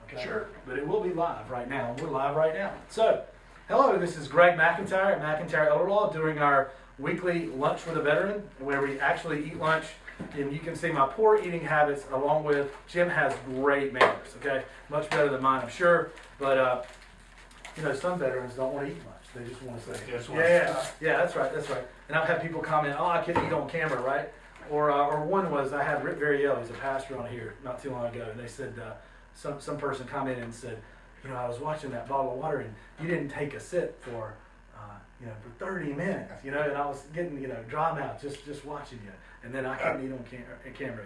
Okay? Sure. But it will be live right now. We're live right now. So, hello, this is Greg McIntyre at McIntyre Elder Law doing our weekly Lunch with a Veteran, where we actually eat lunch. And you can see my poor eating habits along with Jim has great manners, okay? Much better than mine, I'm sure. But, you know, some veterans don't want to eat much. They just want to say, yeah, that's right. And I've had people comment, oh, I couldn't eat on camera, right? Or one was, I had Rick Variel, he's a pastor on here not too long ago, and they said, some person commented and said, you know, I was watching that bottle of water and you didn't take a sip for, for 30 minutes, and I was getting, dry mouth just watching you. And then I couldn't eat on camera,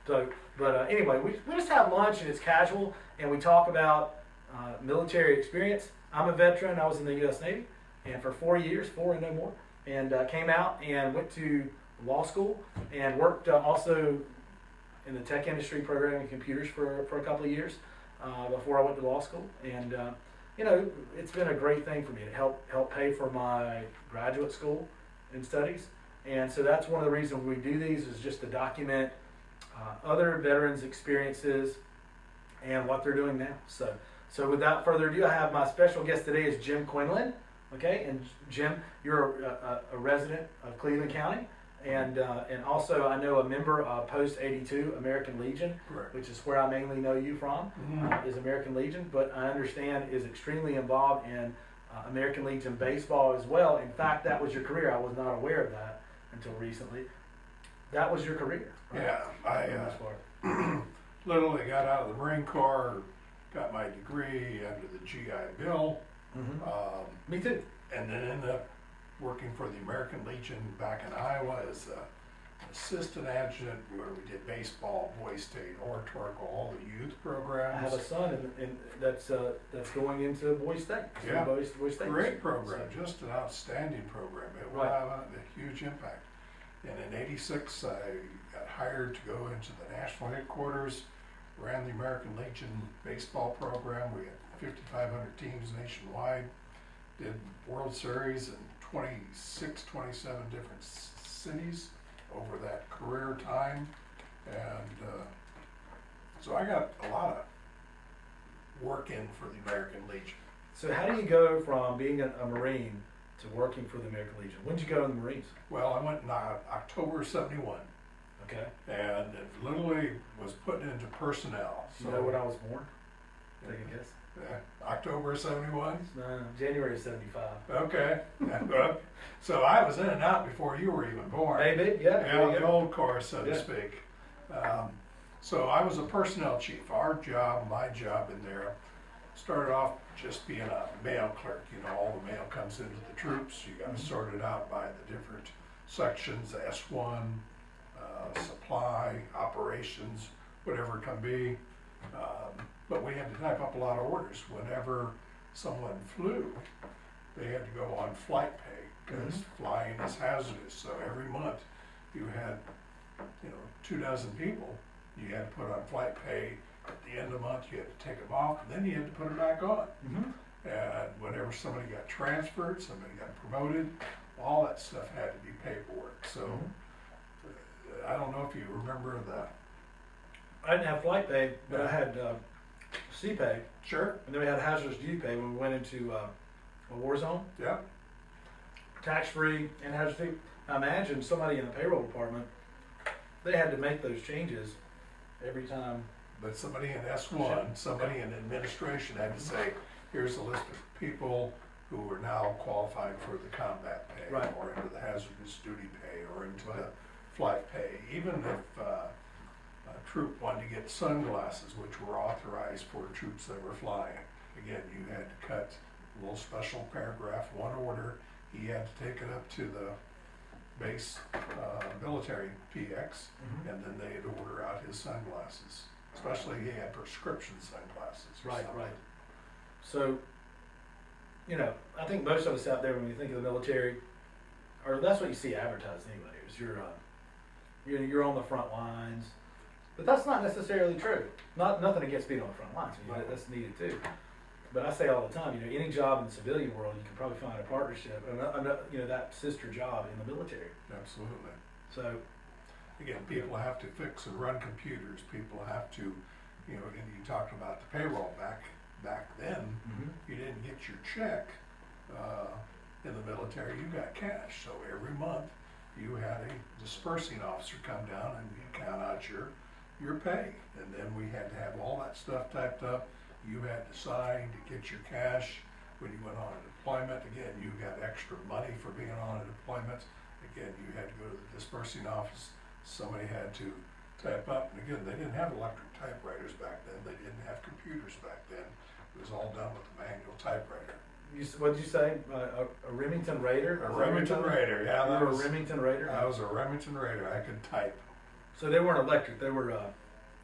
So, but anyway, we just have lunch and it's casual, and we talk about military experience. I'm a veteran. I was in the U.S. Navy, and for 4 years, 4 and no more, and came out and went to law school and worked also in the tech industry programming computers for a couple of years before I went to law school. And it's been a great thing for me to help pay for my graduate school and studies. And so that's one of the reasons we do these, is just to document other veterans' experiences and what they're doing now. So without further ado, I have my special guest today is Jim Quinlan. Okay, and Jim, you're a resident of Cleveland County, and also I know a member of Post 82 American Legion, Correct. Which is where I mainly know you from, is American Legion, but I understand is extremely involved in American Legion baseball as well. In fact, that was your career. I was not aware of that until recently. That was your career, right? Yeah, I literally got out of the Marine Corps, got my degree under the GI Bill. Me too. And then ended up working for the American Legion back in Iowa as an assistant adjutant, where we did baseball, boy state, oratorical, all the youth programs. I have a son that's going into Boy State. Yeah, Boy State. Great program, just an outstanding program. It will have a huge impact. And in '86, I got hired to go into the national headquarters, ran the American Legion baseball program. We had 5,500 teams nationwide, did World Series in 26, 27 different cities over that career time. And so I got a lot of work in for the American Legion. So how do you go from being a Marine to working for the American Legion? When did you go in the Marines? Well, I went in October '71. Okay. And it literally was put into personnel. Do you know when I was born? Take a guess. October '71? No, January '75. Okay. So I was in and out before you were even born. Maybe, yeah. Yeah, the old course, so to speak. So I was a personnel chief. My job in there, started off just being a mail clerk. All the mail comes into the troops. You got to sort it out by the different sections, S1, supply, operations, whatever it can be. But we had to type up a lot of orders. Whenever someone flew, they had to go on flight pay, because flying is hazardous. So every month you had, 24 people you had to put on flight pay. At the end of the month you had to take them off, and then you had to put them back on. And whenever somebody got transferred, somebody got promoted, all that stuff had to be paperwork. So I don't know if you remember I didn't have flight pay, but I had sea pay. Sure. And then we had hazardous duty pay when we went into a war zone. Yeah. Tax-free and hazardous duty. I imagine somebody in the payroll department, they had to make those changes every time. But somebody in S1, somebody in administration had to say, here's a list of people who are now qualified for the combat pay, or into the hazardous duty pay, or into the flight pay. Even if a troop wanted to get sunglasses, which were authorized for troops that were flying, again, you had to cut a little special paragraph, one order. He had to take it up to the base military PX, and then they'd order out his sunglasses. Especially he had prescription sunglasses. Right. So, I think most of us out there, when we think of the military, or that's what you see advertised anyway, is you're on the front lines. But that's not necessarily true. Nothing against being on the front lines. That's needed too. But I say all the time, any job in the civilian world, you can probably find a partnership, that sister job in the military. Absolutely. So, again, people have to fix and run computers. People have to you know, and you talked about the payroll back then, you didn't get your check, in the military, you got cash. So every month, you had a dispersing officer come down and you count out your pay. And then we had to have all that stuff typed up. You had to sign to get your cash. When you went on a deployment, again, you got extra money for being on a deployment. Again, you had to go to the dispersing office. Somebody had to type up. And again, they didn't have electric typewriters back then. They didn't have computers back then. It was all done with a manual typewriter. What did you say? A Remington Raider? A Remington Raider, yeah. You were a Remington Raider? I was a Remington Raider. I could type. So they weren't electric. They were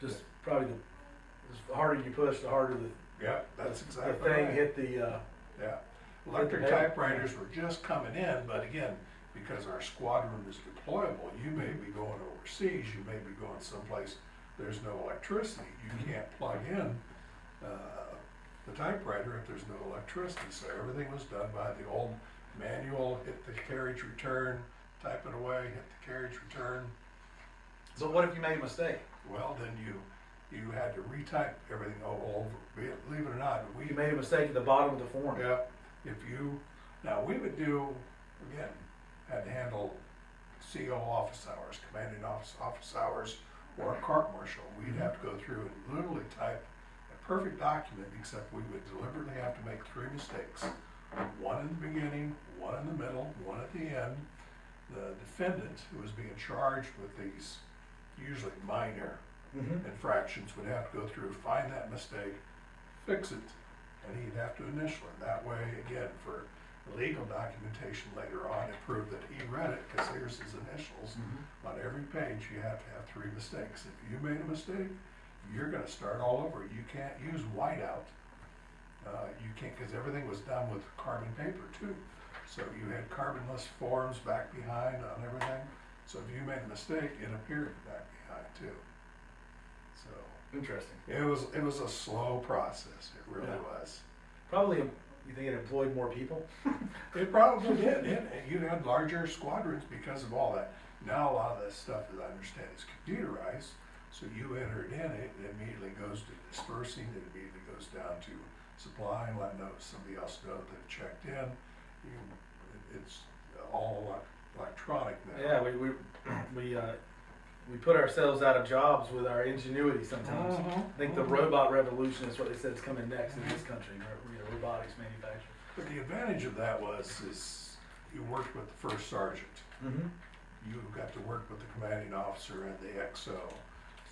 just probably the harder you push, the harder Yeah, that's exactly the thing right. hit the. Yeah, electric typewriters were just coming in, but again, because our squadron is deployable, you may be going overseas, you may be going someplace there's no electricity. You can't plug in the typewriter if there's no electricity. So everything was done by the old manual, hit the carriage return, type it away, hit the carriage return. So what if you made a mistake? Well, then you had to retype everything all over. Believe it or not, You made a mistake at the bottom of the form. yeah, now we would do, again, had to handle CO office hours, commanding office hours, or a court martial. We'd have to go through and literally type a perfect document, except we would deliberately have to make 3 mistakes. One in the beginning, one in the middle, one at the end. The defendant who was being charged with these usually minor infractions would have to go through, find that mistake, fix it, and he'd have to initial it. That way, again, for legal documentation later on, it proved that he read it, because here's his initials. On every page, you have to have 3 mistakes. If you made a mistake, you're gonna start all over. You can't use whiteout. You can't, because everything was done with carbon paper too. So you had carbonless forms back behind on everything. So if you made a mistake, it appeared back behind too. So Interesting. it was a slow process. It really was. Probably, you think it employed more people? It probably did. You had larger squadrons because of all that. Now a lot of that stuff, as I understand, is computerized. So you enter it in, it immediately goes to dispersing, it immediately goes down to supply, and let somebody else know that it checked in. It's all electronic now. Yeah, we put ourselves out of jobs with our ingenuity sometimes. I think the robot revolution is what they said is coming next in this country. Robotics manufacturing. But the advantage of that is you worked with the first sergeant. You got to work with the commanding officer and the XO.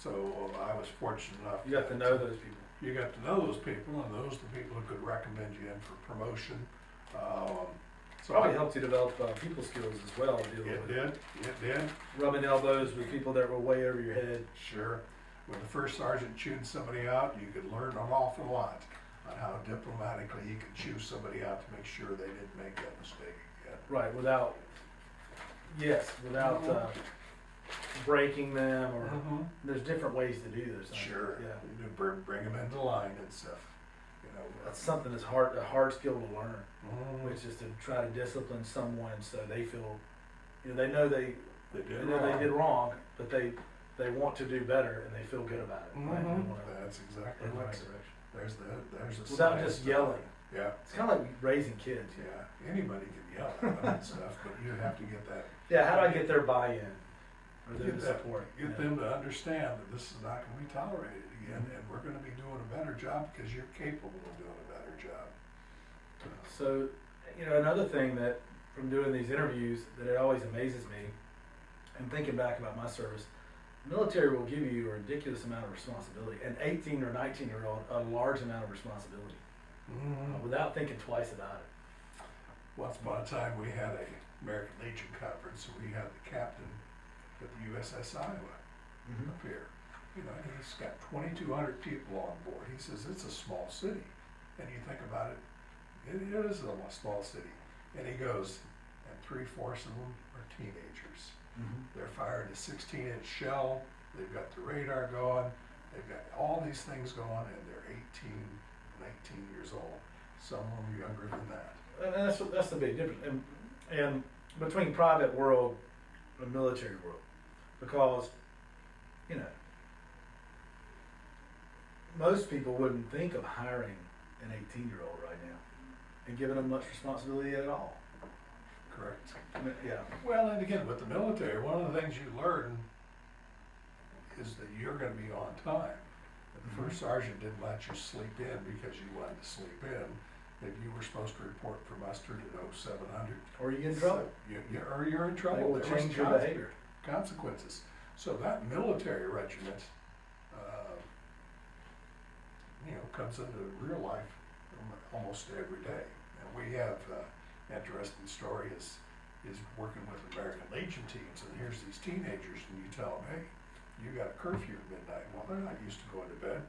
So I was fortunate enough. You got to know those people. You got to know those people, and those are the people who could recommend you in for promotion. So Probably helped you develop people skills as well. It did. Rubbing elbows with people that were way over your head. Sure. When the first sergeant chewed somebody out, you could learn an awful lot on how diplomatically you could chew somebody out to make sure they didn't make that mistake again. Right, without breaking them, or there's different ways to do those things. Sure. Yeah. You bring them into line and stuff. That's something that's a hard skill to learn, which is to try to discipline someone so they feel, they know they did wrong, but they want to do better and they feel good about it. Right? That's exactly in the right. right direction. There's a Without science just to it. yelling. Yeah. It's kind of like raising kids. Yeah. Anybody can yell at them and stuff, but you have to get that. Yeah. How do I get their buy-in or their Get support? Get them to understand that this is not going to be tolerated again, and we're going to be doing a better job because you're capable of doing a better job. So, another thing that from doing these interviews that it always amazes me, and thinking back about my service, the military will give you a ridiculous amount of responsibility. An 18 or 19-year-old, a large amount of responsibility, without thinking twice about it. Once upon a time, we had a American Legion conference, and we had the captain of the USS Iowa up here. He's got 2,200 people on board. He says it's a small city, and you think about it, it is a small city. And he goes, and 3/4 of them are teenagers. They're firing a 16-inch shell. They've got the radar going. They've got all these things going, and they're 18, 19 years old. Some of them younger than that. And that's the big difference. And between private world and military world, because most people wouldn't think of hiring an 18-year-old right now and giving them much responsibility at all. Correct. Yeah. Well, and again, with the military, one of the things you learn is that you're gonna be on time. If the first sergeant didn't let you sleep in because you wanted to sleep in, if you were supposed to report for muster to 0700. Or you get in trouble. Or you're in They trouble. will There was change your behavior. consequences. So that military regiment, comes into real life almost every day. And we have interesting story is working with American Legion teams, and here's these teenagers, and you tell them, hey, you got a curfew at midnight. Well, they're not used to going to bed.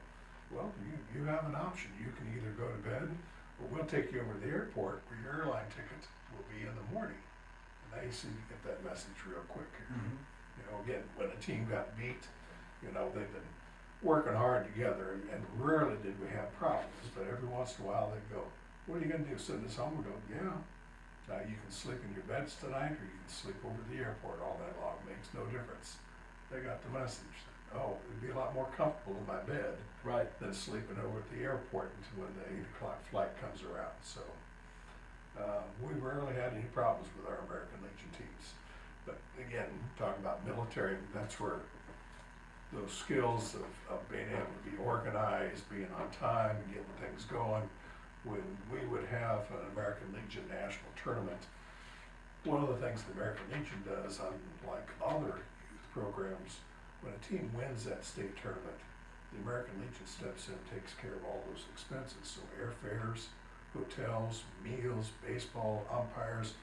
Well, you have an option. You can either go to bed, or we'll take you over to the airport where your airline ticket will be in the morning. And they see you get that message real quick here. Again, when a team got beat, they've been working hard together, and rarely did we have problems, but every once in a while they'd go, what are you gonna do, send us home? We go, yeah. Now you can sleep in your beds tonight, or you can sleep over at the airport all night long, makes no difference. They got the message. Oh, it'd be a lot more comfortable in my bed than sleeping over at the airport until when the 8 o'clock flight comes around. So we rarely had any problems with our American Legion teams. But again, talking about military, that's where those skills of being able to be organized, being on time, and getting things going. When we would have an American Legion national tournament, one of the things the American Legion does, unlike other youth programs, when a team wins that state tournament, the American Legion steps in and takes care of all those expenses. So airfares, hotels, meals, baseball, umpires,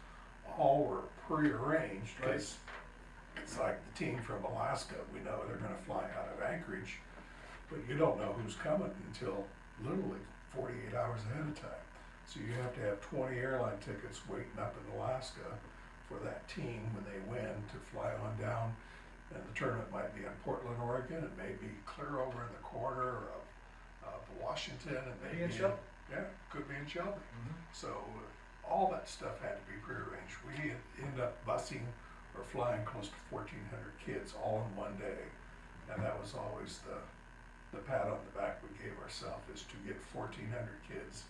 all were pre-arranged. Because it's like the team from Alaska, we know they're gonna fly out of Anchorage, but you don't know who's coming until literally 48 hours ahead of time. So you have to have 20 airline tickets waiting up in Alaska for that team when they win to fly on down. And the tournament might be in Portland, Oregon, it may be clear over in the corner of Washington, and maybe in Shelby. Could be in Shelby. So all that stuff had to be prearranged. We ended up busing or flying close to 1,400 kids all in one day, and that was always the pat on the back we gave ourselves, is to get 1,400 kids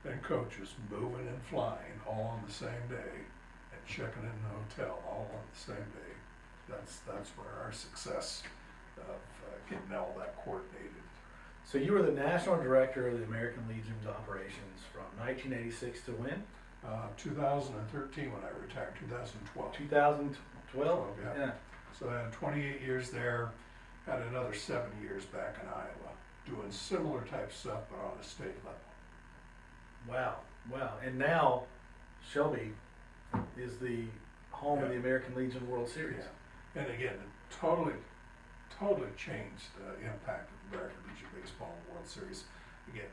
and coaches moving and flying all on the same day and checking in the hotel all on the same day. That's where our success of getting all that coordinated. So you were the national director of the American Legion's operations from 1986 to when? 2013 when I retired, 2012. 2012? Yeah. So I had 28 years there, had another 7 years back in Iowa, doing similar type stuff, but on a state level. Wow. And now Shelby is the home of the American Legion World Series. Yeah. And again, it totally changed the impact of American Legion Baseball in the World Series. Again,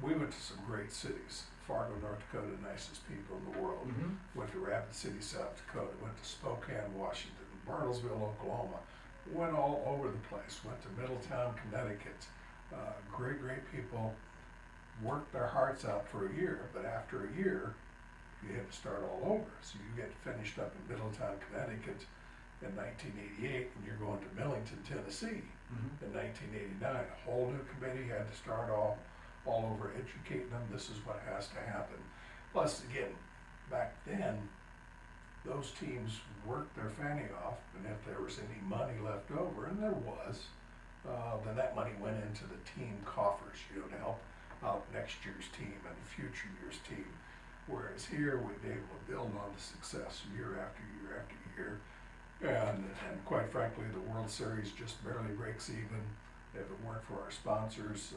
we went to some great cities. Fargo, North Dakota, nicest people in the world. Went to Rapid City, South Dakota. Went to Spokane, Washington. Bartlesville, Oklahoma. Went all over the place. Went to Middletown, Connecticut. Great people. Worked their hearts out for a year, but after a year, you had to start all over. So you get finished up in Middletown, Connecticut in 1988, and you're going to Millington, Tennessee in 1989. A whole new committee had to start all over, educating them. This is what has to happen. Plus, again, back then, those teams worked their fanny off, and if there was any money left over, and there was, then that money went into the team coffers, to help out next year's team and future year's team. Whereas here, we'd be able to build on the success year after year after year. And quite frankly, the World Series just barely breaks even. If it weren't for our sponsors,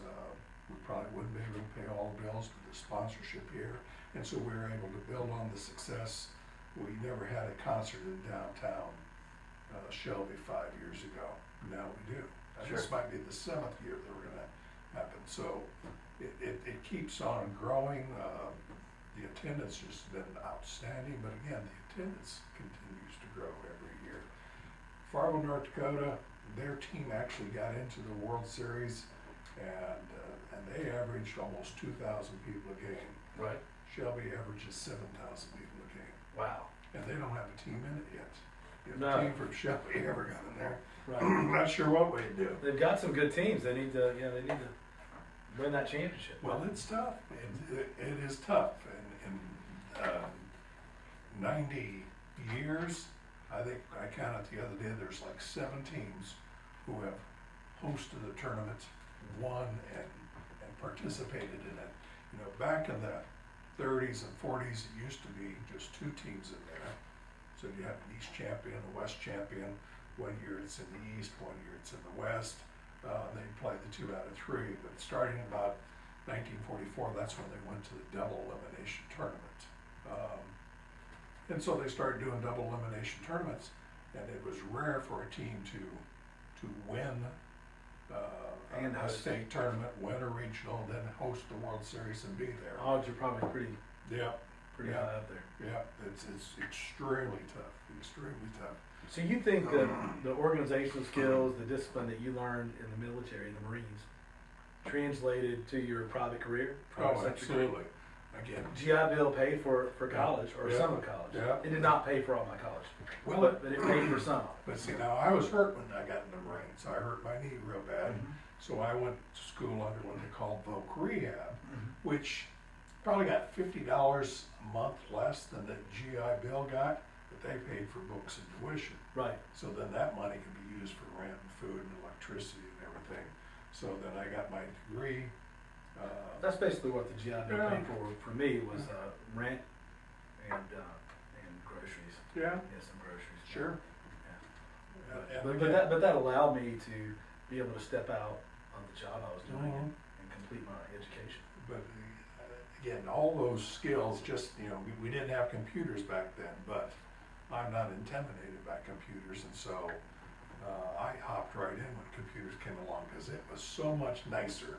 we probably wouldn't be able to pay all the bills for the sponsorship here. And so we were able to build on the success. We never had a concert in downtown Shelby 5 years ago. Now we do. This might be the 7th year that we're gonna happen. So it keeps on growing. The attendance has been outstanding, but again, the attendance continues to grow every year. Fargo, North Dakota, their team actually got into the World Series, and they averaged almost 2,000 people a game. Right. Shelby averages 7,000 people a game. Wow. And they don't have a team in it yet. If No. a team from Shelby ever got in there, Right. I'm not sure what we'd do. They've got some good teams. They need to, they need to win that championship. Well, it's tough. It is tough. In 90 years, I think I counted the other day, there's like 7 teams who have hosted the tournament, won and participated in it. You know, back in the 30s and 40s, it used to be just 2 teams in there. So you have an East champion, a West champion. One year it's in the East, one year it's in the West. They play the 2 out of 3. But starting about 1944, that's when they went to the double elimination tournament. And so they started doing double elimination tournaments, and it was rare for a team to win And a host. state tournament, win a regional, then host the World Series and be there. Odds are probably pretty Yeah, high up there. yeah, it's extremely tough, extremely tough. So you think that the organizational skills, the discipline that you learned in the military, the Marines, translated to your private career? Oh, private sector career? absolutely. Again, GI Bill paid for college, or Yeah. some of college. Yeah. It did not pay for all my college, well, but it paid for some. but see, now I was hurt when I got in the Marines. I hurt my knee real bad. So I went to school under what they call voc rehab, which probably got $50 a month less than the GI Bill got, but they paid for books and tuition. Right. So then that money can be used for rent and food and electricity and everything. So then I got my degree. That's basically what the GI Bill Yeah. paid for me was rent and groceries. Yeah, Yeah, some groceries. sure. Yeah. And But that allowed me to be able to step out of the job I was doing Mhm. and complete my education. But again, all those skills, just, you know, we didn't have computers back then, but I'm not intimidated by computers, and so I hopped right in when computers came along, because it was so much nicer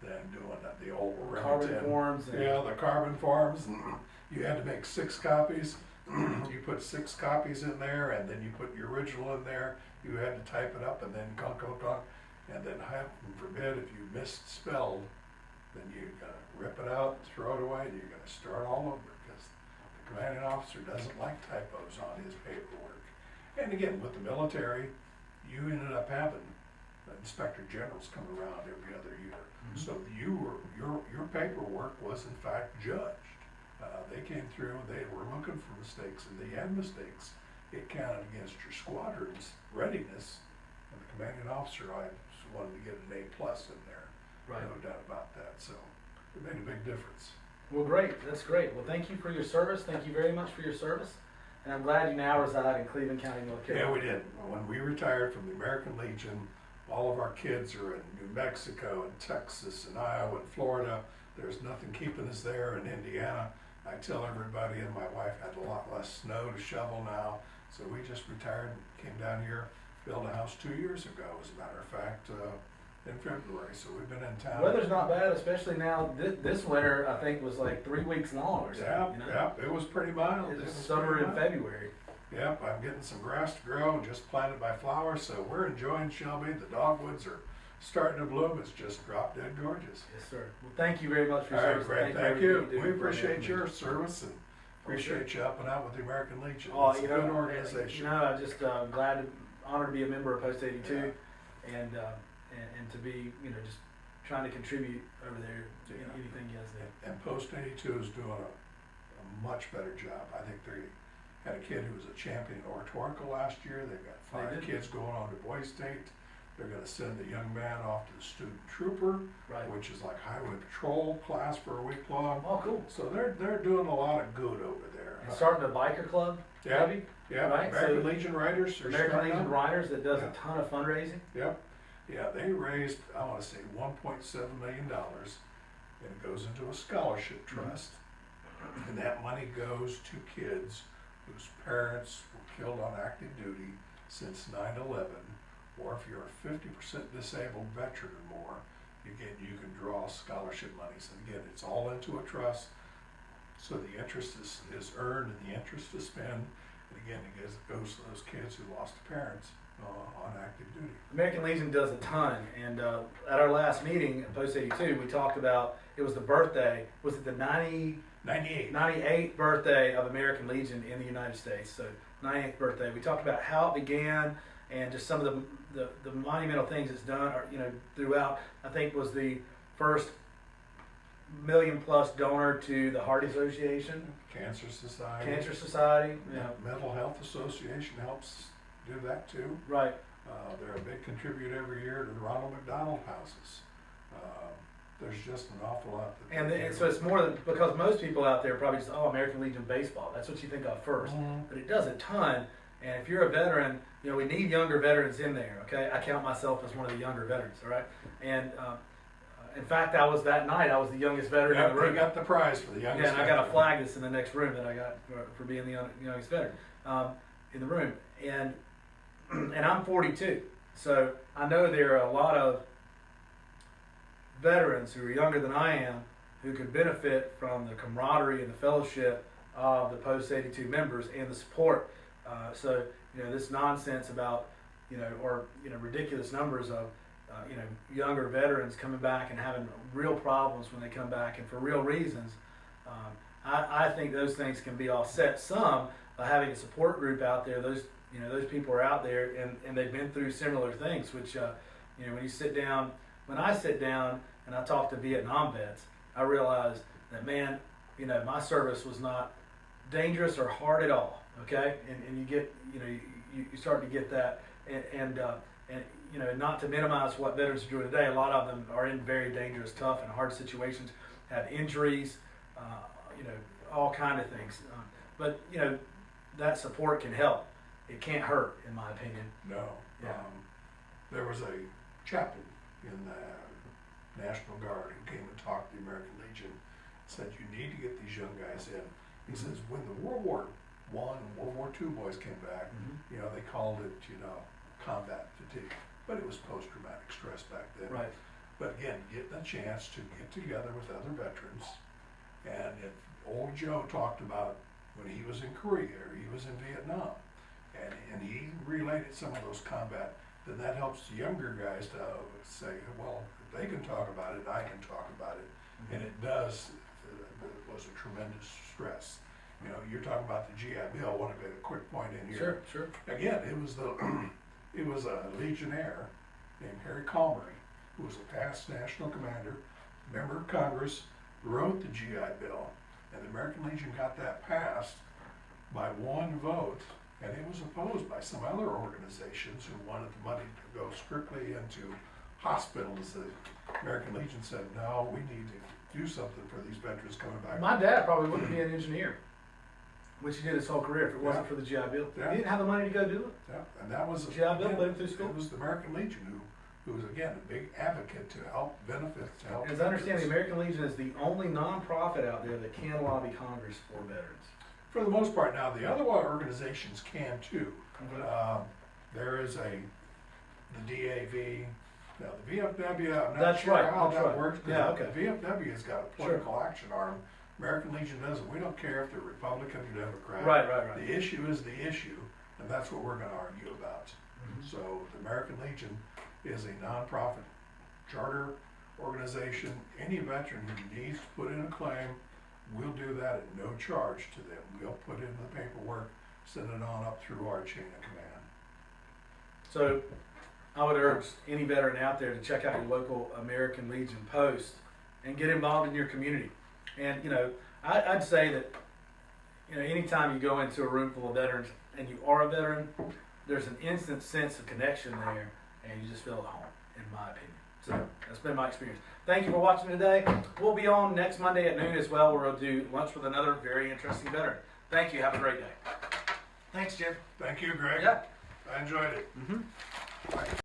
than doing the old Carbon Remington. forms. And Yeah, the carbon forms, and you had to make 6 copies. You put 6 copies in there, and then you put your original in there. You had to type it up, and then clunk, and then heaven forbid if you misspelled, then you're gonna rip it out, throw it away, and you're gonna start all over, because the commanding officer doesn't like typos on his paperwork. And again, with the military, you ended up having inspector generals come around every other year. So your paperwork was in fact judged. They came through, they were looking for mistakes, and they had mistakes. It counted against your squadron's readiness, and the commanding officer, I just wanted to get an A+ in there. Right. No doubt about that, so it made a big difference. Well, great. That's great. Well, thank you for your service. Thank you very much for your service. And I'm glad you now reside in Cleveland County, North Yeah, Carolina. we did. When we retired from the American Legion, all of our kids are in New Mexico and Texas and Iowa and Florida. There's nothing keeping us there in Indiana. I tell everybody, and my wife had a lot less snow to shovel now, so we just retired and came down here, built a house 2 years ago, as a matter of fact, in February. So we've been in town. Weather's not bad, especially now. This winter, I think, was like 3 weeks long or something. Yeah, you know? yeah, it was pretty mild. It was was summer pretty in mild. February. Yep, I'm getting some grass to grow and just planted my flowers, so we're enjoying Shelby. The dogwoods are starting to bloom. It's just drop dead gorgeous. Yes, sir. Well, thank you very much for All your right, service. Greg, for thank everything you. do We for appreciate American your Legion. service and appreciate you helping out with the American Legion. Oh, It's a you know, good organization. You know, I'm just glad, honored to be a member of Post 82, and to be, you know, just trying to contribute over there to Yeah. anything you guys do. And Post 82 is doing a much better job. I think they had a kid who was a champion in oratorical last year. They've got They 5 did. kids going on to Boy State. They're gonna send the young man off to the student trooper, Right. which is like highway patrol class for a week long. Oh, cool. So they're doing a lot of good over there. And starting a biker club, Yeah. maybe? Yeah, right, American so Legion Riders are American starting Legion up. Riders that does Yeah. a ton of fundraising. Yep, yeah, they raised, I wanna say $1.7 million, and it goes into a scholarship trust. And that money goes to kids whose parents were killed on active duty since 9/11, or if you're a 50% disabled veteran or more, you can draw scholarship monies. And again, it's all into a trust, so the interest is earned and the interest is spent. And again, it goes to those kids who lost parents on active duty. American Legion does a ton, and at our last meeting at Post 82, we talked about, it was the birthday, was it the 98. 98th birthday of American Legion in the United States, so 98th birthday. We talked about how it began and just some of the monumental things it's done, or, you know, throughout. I think was the first million-plus donor to the Heart Association, Cancer Society. Cancer Society. Yeah. Mental Health Association helps do that too. Right. They're a big contributor every year to the Ronald McDonald Houses. There's just an awful lot. And so it's more than, because most people out there probably just, oh, American Legion baseball. That's what you think of first. Mm-hmm. But it does a ton. And if you're a veteran, you know, we need younger veterans in there, okay? I count myself as one of the younger veterans, all right? And in fact, I was that night, I was the youngest veteran in the room. You got the prize for the youngest. Yeah, and I got a flag that's in the next room that I got for being the youngest veteran in the room. And I'm 42, so I know there are a lot of veterans who are younger than I am who could benefit from the camaraderie and the fellowship of the post-82 members and the support. So, you know, this nonsense about, you know, or, you know, ridiculous numbers of, you know, younger veterans coming back and having real problems when they come back and for real reasons. I think those things can be offset some by having a support group out there. Those, you know, those people are out there and they've been through similar things, which, you know, when you sit down, when I sit down and I talk to Vietnam vets, I realize that, man, you know, my service was not dangerous or hard at all, okay? And you get, you know, you start to get that, and you know, not to minimize what veterans are doing today, a lot of them are in very dangerous, tough, and hard situations, have injuries, you know, all kind of things. But, you know, that support can help. It can't hurt, in my opinion. No. Yeah. There was a chaplain in the National Guard who came and talked to the American Legion, said, you need to get these young guys in. He says, when the World War I and World War II boys came back, you know, they called it, you know, combat fatigue. But it was post-traumatic stress back then. Right. But again, getting a chance to get together with other veterans, and if old Joe talked about when he was in Korea or he was in Vietnam, and he related some of those combat, then that helps the younger guys to say, well, if they can talk about it, I can talk about it. And it does, it was a tremendous stress. You know, you're talking about the GI Bill. I want to make a quick point in here. Sure. Again, it was the it was a Legionnaire named Harry Homerun, who was a past national commander, member of Congress, wrote the GI Bill, and the American Legion got that passed by one vote, and it was opposed by some other organizations who wanted the money to go strictly into hospitals. The American Legion said, no, we need to do something for these veterans coming back. My dad probably wouldn't be an engineer, which he did his whole career if it wasn't for the GI Bill. Yeah. He didn't have the money to go do it. Yeah, and that was GI Bill put him through school. It was the American Legion who was again a big advocate to help benefits, to help. As I understand, the American Legion is the only nonprofit out there that can lobby Congress for veterans. For the most part. Now, the other organizations can too. There is the DAV. Now, the VFW, I'm not sure how that works. Yeah, okay. The VFW has got a political action arm. American Legion doesn't. We don't care if they're Republican or Democrat. Right. The issue is the issue, and that's what we're going to argue about. So the American Legion is a nonprofit charter organization. Any veteran who needs to put in a claim, we'll do that at no charge to them. We'll put in the paperwork, send it on up through our chain of command. So I would urge any veteran out there to check out your local American Legion post and get involved in your community. And, you know, I'd say that, you know, anytime you go into a room full of veterans and you are a veteran, there's an instant sense of connection there, and you just feel at home, in my opinion. So that's been my experience. Thank you for watching today. We'll be on next Monday at noon as well, where we'll do lunch with another very interesting veteran. Thank you. Have a great day. Thanks, Jim. Thank you, Greg. Yeah. I enjoyed it.